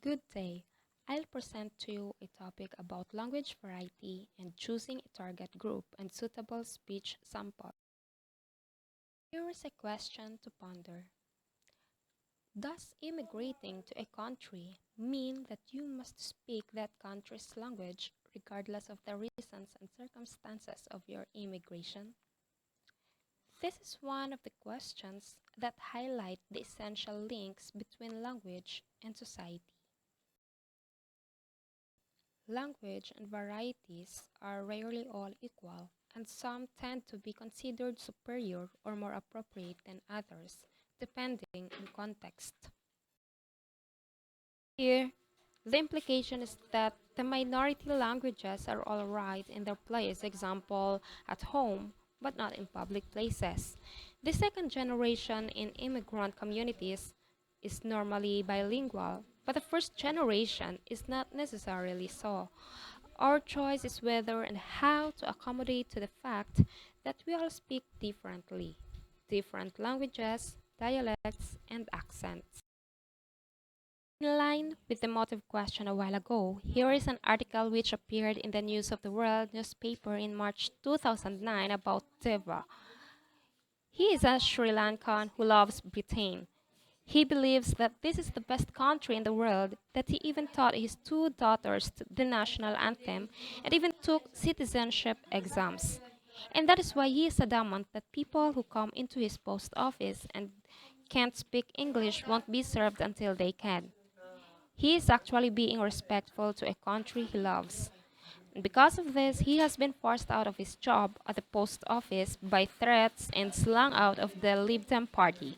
Good day. I'll present to you a topic about language variety and choosing a target group and suitable speech sample. Here is a question to ponder. Does immigrating to a country mean that you must speak that country's language regardless of the reasons and circumstances of your immigration? This is one of the questions that highlight the essential links between language and society. Language and varieties are rarely all equal, and some tend to be considered superior or more appropriate than others, depending on context. Here, the implication is that the minority languages are all right in their place, example, at home, but not in public places. The second generation in immigrant communities is normally bilingual, but the first generation is not necessarily so. Our choice is whether and how to accommodate to the fact that we all speak differently, different languages, dialects, and accents. In line with the motive question a while ago, here is an article which appeared in the News of the World newspaper in March 2009 about Deva. He is a Sri Lankan who loves Britain. He believes that this is the best country in the world, that he even taught his two daughters the national anthem and even took citizenship exams. And that is why he is adamant that people who come into his post office and can't speak English won't be served until they can. He is actually being respectful to a country he loves. And because of this, he has been forced out of his job at the post office by threats and slung out of the Lib Dem party.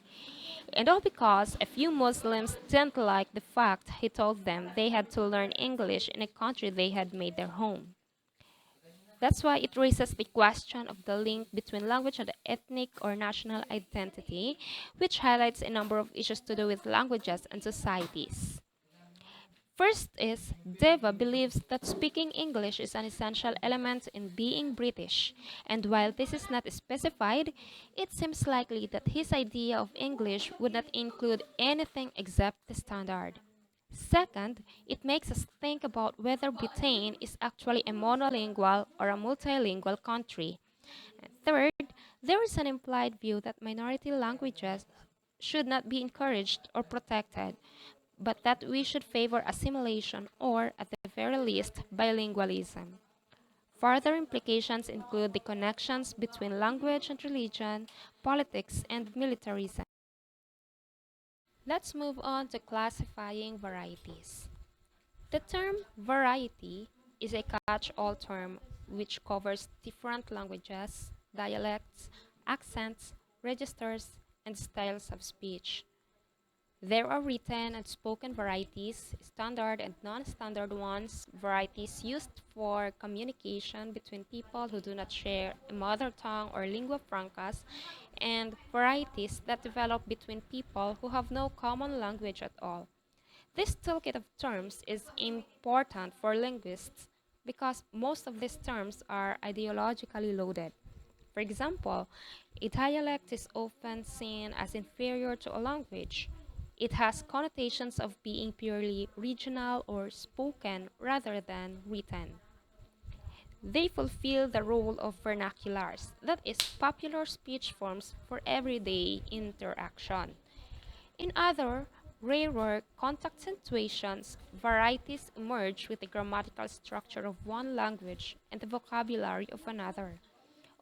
And all because a few Muslims didn't like the fact he told them they had to learn English in a country they had made their home. That's why it raises the question of the link between language and ethnic or national identity, which highlights a number of issues to do with languages and societies. First is, Deva believes that speaking English is an essential element in being British, and while this is not specified, it seems likely that his idea of English would not include anything except the standard. Second, it makes us think about whether Britain is actually a monolingual or a multilingual country. And third, there is an implied view that minority languages should not be encouraged or protected, but that we should favor assimilation or, at the very least, bilingualism. Further implications include the connections between language and religion, politics, and militarism. Let's move on to classifying varieties. The term variety is a catch-all term which covers different languages, dialects, accents, registers, and styles of speech. There are written and spoken varieties, standard and non-standard ones, varieties used for communication between people who do not share a mother tongue or lingua francas, and varieties that develop between people who have no common language at all. This toolkit of terms is important for linguists because most of these terms are ideologically loaded. For example, a dialect is often seen as inferior to a language. It has connotations of being purely regional or spoken rather than written. They fulfill the role of vernaculars, that is, popular speech forms for everyday interaction. In other, rarer contact situations, varieties emerge with the grammatical structure of one language and the vocabulary of another.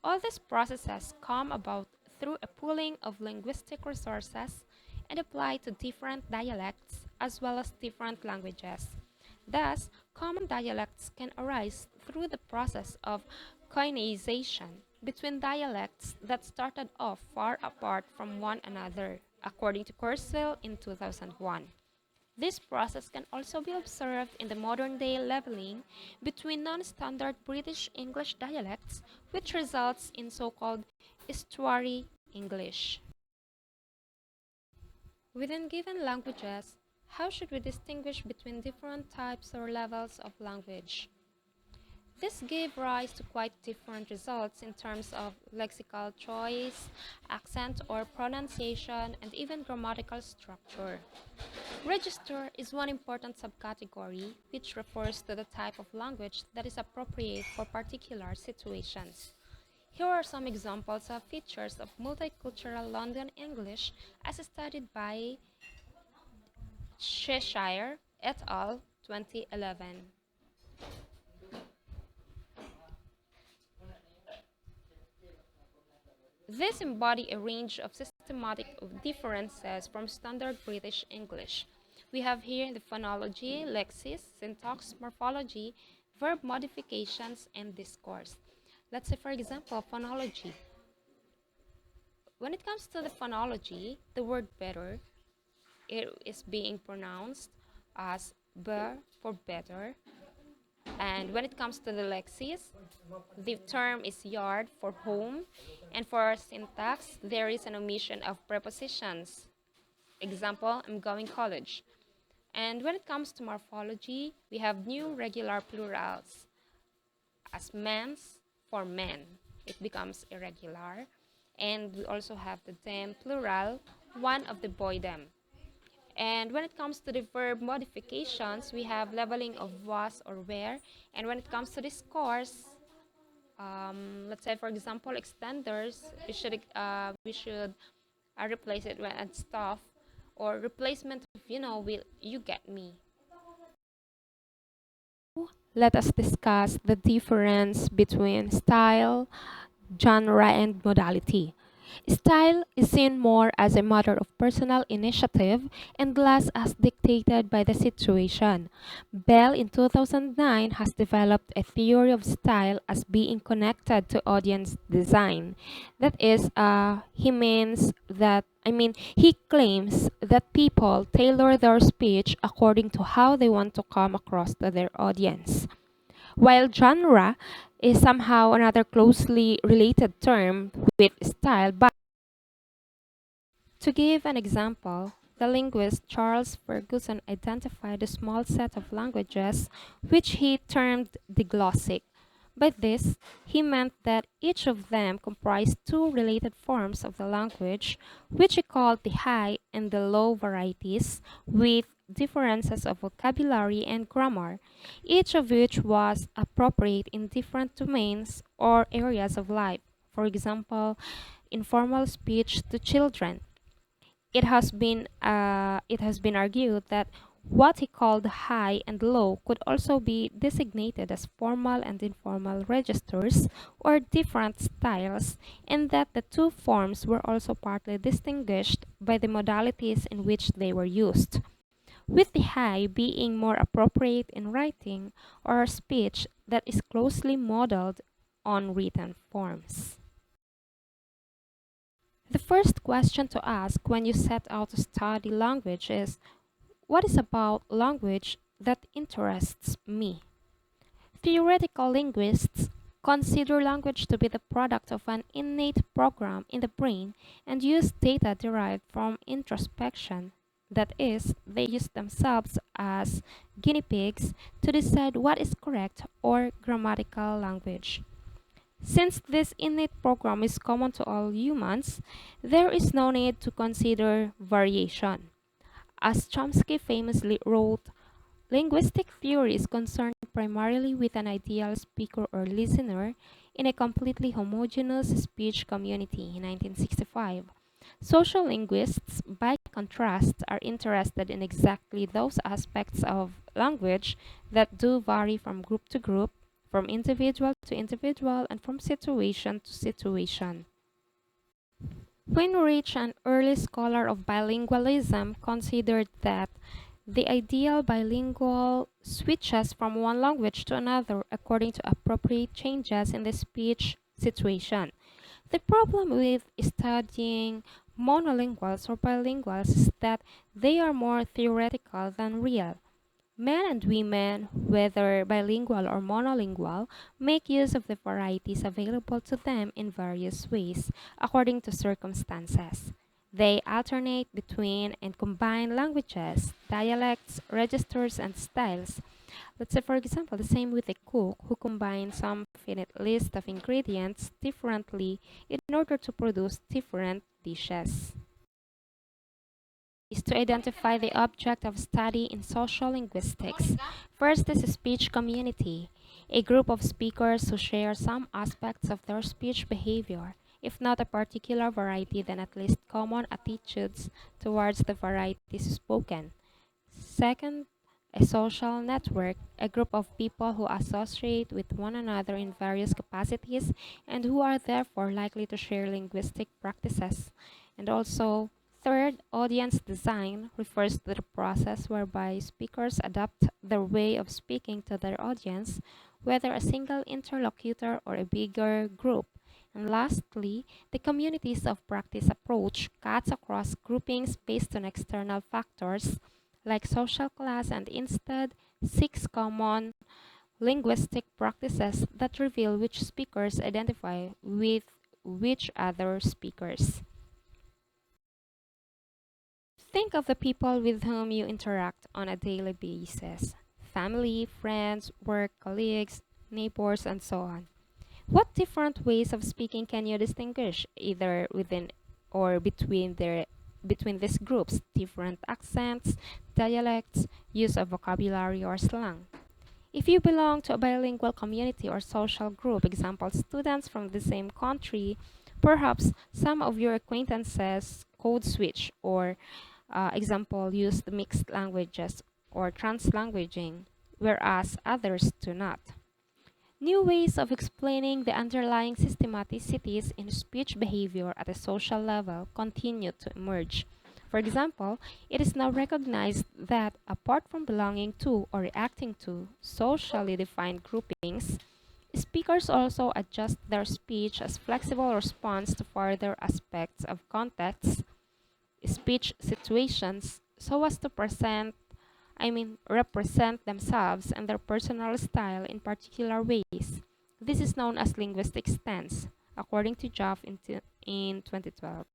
All these processes come about through a pooling of linguistic resources and apply to different dialects as well as different languages. Thus, common dialects can arise through the process of coinization between dialects that started off far apart from one another, according to Kurzweil in 2001. This process can also be observed in the modern-day leveling between non-standard British English dialects, which results in so-called estuary English. Within given languages, how should we distinguish between different types or levels of language? This gave rise to quite different results in terms of lexical choice, accent or pronunciation, and even grammatical structure. Register is one important subcategory which refers to the type of language that is appropriate for particular situations. Here are some examples of features of multicultural London English as studied by Cheshire et al. 2011. These embody a range of systematic differences from standard British English. We have here the phonology, lexis, syntax, morphology, verb modifications, and discourse. Let's say, for example, phonology. When it comes to the phonology, the word better, it is being pronounced as ber for better. And when it comes to the lexis, the term is yard for home. And for syntax, there is an omission of prepositions. Example, I'm going college. And when it comes to morphology, we have new regular plurals as men's for men. It becomes irregular. And we also have the them plural, one of the boy them. And when it comes to the verb modifications, we have leveling of was or where. And when it comes to discourse, let's say for example extenders, we should replace it with and stuff or replacement of will you get me. Let us discuss the difference between style, genre, and modality. Style is seen more as a matter of personal initiative and less as dictated by the situation. Bell in 2009 has developed a theory of style as being connected to audience design. That is, he claims that people tailor their speech according to how they want to come across to their audience. While genre is somehow another closely related term with style, but to give an example, the linguist Charles Ferguson identified a small set of languages which he termed diglossic. By this, he meant that each of them comprised two related forms of the language, which he called the high and the low varieties, with differences of vocabulary and grammar, each of which was appropriate in different domains or areas of life. For example, informal speech to children. It has been argued that what he called high and low could also be designated as formal and informal registers or different styles, and that the two forms were also partly distinguished by the modalities in which they were used, with the high being more appropriate in writing or speech that is closely modeled on written forms. The first question to ask when you set out to study language is, what is about language that interests me? Theoretical linguists consider language to be the product of an innate program in the brain and use data derived from introspection. That is, they use themselves as guinea pigs to decide what is correct or grammatical language. Since this innate program is common to all humans, there is no need to consider variation. As Chomsky famously wrote, linguistic theory is concerned primarily with an ideal speaker or listener in a completely homogeneous speech community in 1965. Social linguists, by contrast, are interested in exactly those aspects of language that do vary from group to group, from individual to individual, and from situation to situation. Rich, an early scholar of bilingualism, considered that the ideal bilingual switches from one language to another according to appropriate changes in the speech situation. The problem with studying monolinguals or bilinguals is that they are more theoretical than real. Men and women, whether bilingual or monolingual, make use of the varieties available to them in various ways, according to circumstances. They alternate between and combine languages, dialects, registers, and styles. Let's say, for example, the same with a cook who combines some finite list of ingredients differently in order to produce different dishes. is to identify the object of study in social linguistics. First is a speech community, a group of speakers who share some aspects of their speech behavior. If not a particular variety, then at least common attitudes towards the varieties spoken. Second, a social network, a group of people who associate with one another in various capacities and who are therefore likely to share linguistic practices. And also, third, audience design refers to the process whereby speakers adapt their way of speaking to their audience, whether a single interlocutor or a bigger group. And lastly, the communities of practice approach cuts across groupings based on external factors like social class and instead seeks common linguistic practices that reveal which speakers identify with which other speakers. Think of the people with whom you interact on a daily basis: family, friends, work, colleagues, neighbors, and so on. What different ways of speaking can you distinguish either within or between these groups? Different accents, dialects, use of vocabulary or slang. If you belong to a bilingual community or social group, example students from the same country, perhaps some of your acquaintances code switch or example use the mixed languages or translanguaging, whereas others do not. New ways of explaining the underlying systematicies in speech behavior at a social level continue to emerge. For example, it is now recognized that apart from belonging to or reacting to socially defined groupings, speakers also adjust their speech as flexible response to further aspects of context, speech situations, so as to represent themselves and their personal style in particular ways. This is known as linguistic stance, according to Joff in 2012.